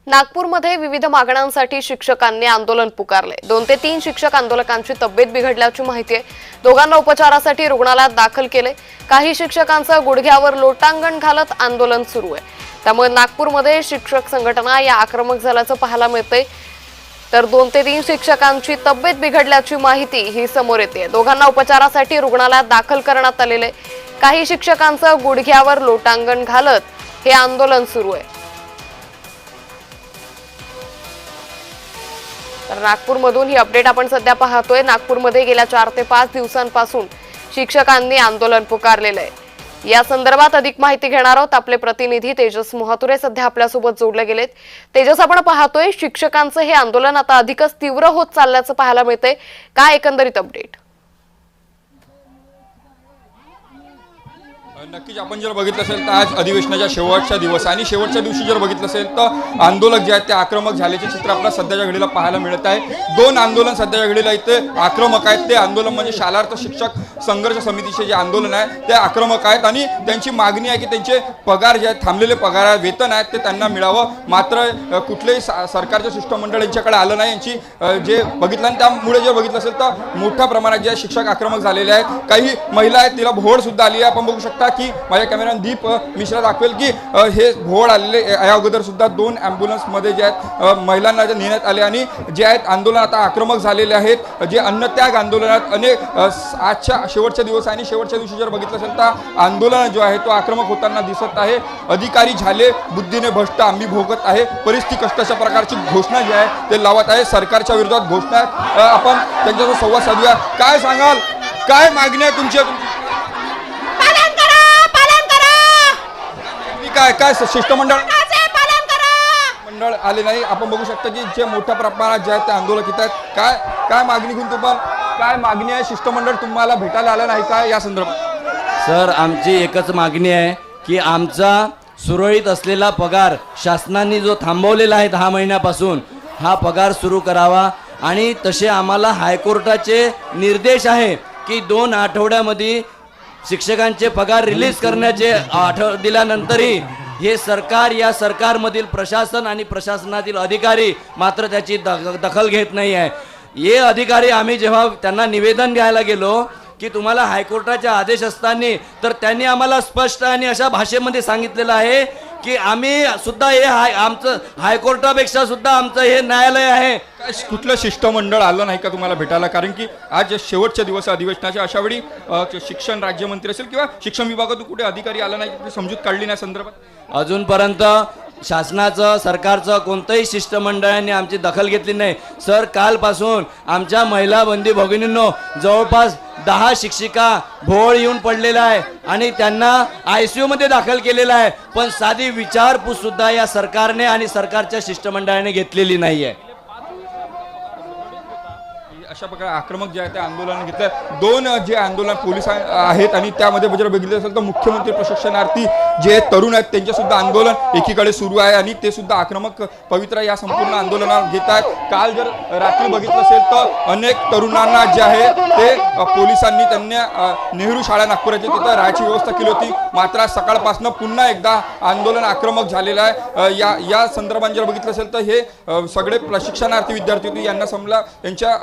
नागपूरमध्ये विविध मागण्यांसाठी शिक्षकांनी आंदोलन पुकारले। 2 ते 3 शिक्षक आंदोलकांची तब्येत बिघडल्याची माहिती आहे। दोघांना उपचारासाठी रुग्णालयात दाखल केले। काही शिक्षकांचं गुडघ्यावर लोटांगण घालत आंदोलन सुरू आहे। त्यामुळे नागपूरमध्ये शिक्षक संघटना या आक्रमक झाल्याचं पाहायला मिळतंय। तर 2 ते 3 शिक्षकांची तब्येत बिघडल्याची माहिती ही समोर येते। दोघांना उपचारासाठी रुग्णालयात दाखल करण्यात आलेले। काही शिक्षकांचं गुडघ्यावर लोटांगण घालत हे आंदोलन सुरू आहे। तर नागपूरमधून ही अपडेट आपण सध्या पाहतोय। नागपूरमध्ये गेल्या 4 ते 5 दिवसांपासून शिक्षकांनी आंदोलन पुकारलेलं आहे। या संदर्भात अधिक माहिती घेणार आहोत। आपले प्रतिनिधी तेजस मोहातुरे सध्या आपल्यासोबत जोडले गेलेत। तेजस, आपण पाहतोय शिक्षकांचं हे आंदोलन आता अधिकच तीव्र होत चालल्याचं पाहायला मिळतंय। काय एकंदरीत अपडेट? नक्कीच आपण जर बघितलं असेल तर आज अधिवेशनाच्या शेवटचा दिवस आणि शेवटच्या दिवशी जर बघितलं असेल तर आंदोलक जे आहेत ते आक्रमक झाल्याचे चित्र आपल्याला सध्याच्या घडीला पाहायला मिळत आहे। 2 आंदोलन सध्याच्या घडीला इथे आक्रमक आहेत। ते आंदोलन म्हणजे शालार्थ शिक्षक संघर्ष समितीचे जे आंदोलन आहे ते आक्रमक आहेत आणि त्यांची मागणी आहे की त्यांचे पगार जे आहेत, थांबलेले पगार आहे, वेतन आहेत, ते त्यांना मिळावं। मात्र कुठलेही सरकारचं शिष्टमंडळ यांच्याकडे आलं नाही। यांची जे बघितलं आणि त्यामुळे जर बघितलं असेल तर मोठ्या प्रमाणात जे शिक्षक आक्रमक झालेले आहेत। काही महिला आहेत, तिला भोड सुद्धा आली आहे। आपण बघू शकता की माझ्या कॅमेरामॅन दीप मिश्रा दाखवेल की हे भोड आलेले या अगोदर सुद्धा 2 ॲम्ब्युलन्स मध्ये जे आहेत महिलांना जे नेण्यात आले आणि जे आहेत आंदोलन आता आक्रमक झालेले आहेत। जे अन्नत्याग आंदोलनात अनेक आजच्या शेवटच्या दिवस आणि शेवटच्या दिवशी जर बघितलं असेल तर आंदोलन जो आहे तो आक्रमक होताना दिसत आहे। अधिकारी झाले बुद्धीने भ्रष्ट आम्ही भोगत आहे, परिस्थिती कष्टाच्या प्रकारची घोषणा जी आहे ते लावत आहे। सरकारच्या विरोधात घोषणा आहेत। आपण त्यांच्यासोबत संवाद साधूया। काय सांगाल, काय मागणी आहे तुमची? काय काय शिष्टमंडळ मंडळ आले नाही। आपण बघू शकता की जे मोठ्या प्रमाणात जे आहेत ते आंदोलक येत आहेत। काय काय मागणी घेऊन तुम्हाला काय मागणी आहे? शिष्टमंडळ तुम्हाला भेटायला आलं नाही काय या संदर्भात? सर, आमची एकच मागणी आहे की आमचा सुरळीत असलेला पगार शासनाने जो थांबवलेला आहे 10 महिन्यापासून, हा पगार सुरू करावा। आणि तसे आम्हाला हायकोर्टाचे निर्देश आहे की 2 आठवड्यामध्ये शिक्षकांचे पगार रिलीज करण्याचे दिल्यानंतरही हे सरकार, या सरकारमधील प्रशासन आणि प्रशासनातील अधिकारी मात्र त्याची दखल घेत नाही आहे। हे अधिकारी आम्ही जेव्हा त्यांना निवेदन द्यायला गेलो की तुम्हाला हायकोर्टाचे आदेश असताना, तर त्यांनी आम्हाला स्पष्ट आणि अशा भाषेमध्ये सांगितलेलं आहे की आम्ही सुद्धा हे आमचं हायकोर्टापेक्षा सुद्धा आमचं हे न्यायालय आहे। कुठलं शिष्टमंडळ आलं नाही का तुम्हाला भेटायला? कारण की आज शेवटच्या दिवस अधिवेशनाच्या अशा वेळी शिक्षण राज्यमंत्री असेल किंवा शिक्षण विभागातून कुठे अधिकारी आला नाही, समजूत काढली नाही संदर्भात? अजूनपर्यंत शासनाचं, सरकारचं कोणतंही शिष्टमंडळाने आमची दखल घेतली नाही। सर, कालपासून आमच्या महिला बंदी भगिनींनो जवळपास 10 शिक्षिका भोळ येऊन पडलेला आहे आणि त्यांना ICU मध्ये दाखल केलेला आहे, पण साधी विचारपूस सुद्धा या सरकारने आणि सरकारच्या शिष्टमंडळाने घेतलेली नाही आहे। अशा प्रकारे आक्रमक जे आहे ते आंदोलन घेतलं। 2 जे आंदोलन पोलीस आहेत आणि त्यामध्ये जर बघितलं असेल तर मुख्यमंत्री प्रशिक्षणार्थी जे तरुण आहेत त्यांचे सुद्धा आंदोलन एकीकडे सुरू आहे आणि ते सुद्धा आक्रमक पवित्रा या संपूर्ण आंदोलनात घेत आहेत। काल जर रात्री बघितलं असेल तर अनेक तरुणांना जे आहे ते पोलिसांनी त्यांना नेहरू शाळा नागपुराची तिथं राहायची व्यवस्था केली होती। मात्र सकाळपासून पुन्हा एकदा आंदोलन आक्रमक झालेलं आहे। या संदर्भात जर बघितलं असेल तर हे सगळे प्रशिक्षणार्थी विद्यार्थी होते, यांना समजा त्यांच्या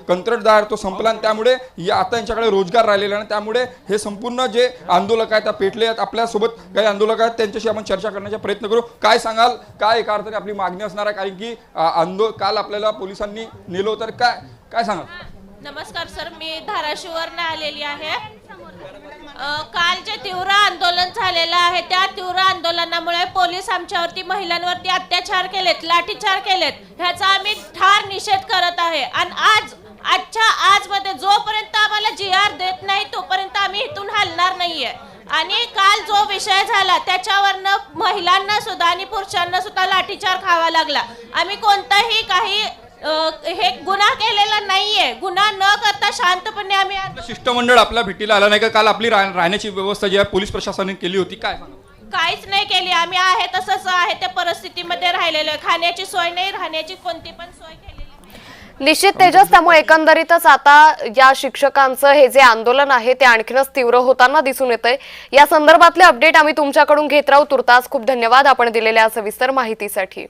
कंत्राटदार तो संपला आणि त्यामुळे आता यांच्याकडे रोजगार राहिलेला नाही। त्यामुळे हे संपूर्ण जे आंदोलक आहेत त्या पेटले आहेत। आपल्यासोबत काही आंदोलक आहेत, त्यांच्याशी आपण चर्चा करण्याचा प्रयत्न करू। काय सांगाल, काय एका अर्थाने आपली मागणी असणार आहे? कारण की काल आपल्याला पोलिसांनी नेलो, तर काय सांगाल? नमस्कार सर, मी धाराशिववरून आलेली आहे। काल जे तीव्र आंदोलन झालेलं आहे त्या तीव्र आंदोलनामुळे पोलीस आमच्यावरती, महिलांवरती अत्याचार केलेत, लाठीचार केलेत, ह्याचा आम्ही ठार निषेध करत आहे। आणि आजच्या मध्ये जोपर्यंत आम्हाला GR देत नाही तोपर्यंत आम्ही इथून हलणार नाहीये। आणि काल जो विषय झाला त्याच्यावरनं महिलांना सुद्धा आणि पुरुषांना सुद्धा लाठीचार खावा लागला। आम्ही कोणताही काही हे गुन्हा केलेला नाहीये। गुन्हा न करता शांतपणे आम्ही शिष्टमंडळ आपल्या भेटीला आला नाही का? काल आपली राहण्याची व्यवस्था जी आहे पोलीस प्रशासनाने केली होती, काय काहीच नाही केली। आम्ही आहे तसंच आहे त्या परिस्थितीमध्ये राहिलेलो आहे। खाण्याची सोय नाही, राहण्याची कोणती पण सोय केलेली नाही। निश्चित तेजस, त्यामुळे एकंदरीतच आता या शिक्षकांचं हे जे आंदोलन आहे ते आणखीनच तीव्र होताना दिसून येतंय। या संदर्भातले अपडेट आम्ही तुमच्याकडून घेत राहू। तुर्तास खूप धन्यवाद आपण दिलेल्या सविस्तर माहितीसाठी।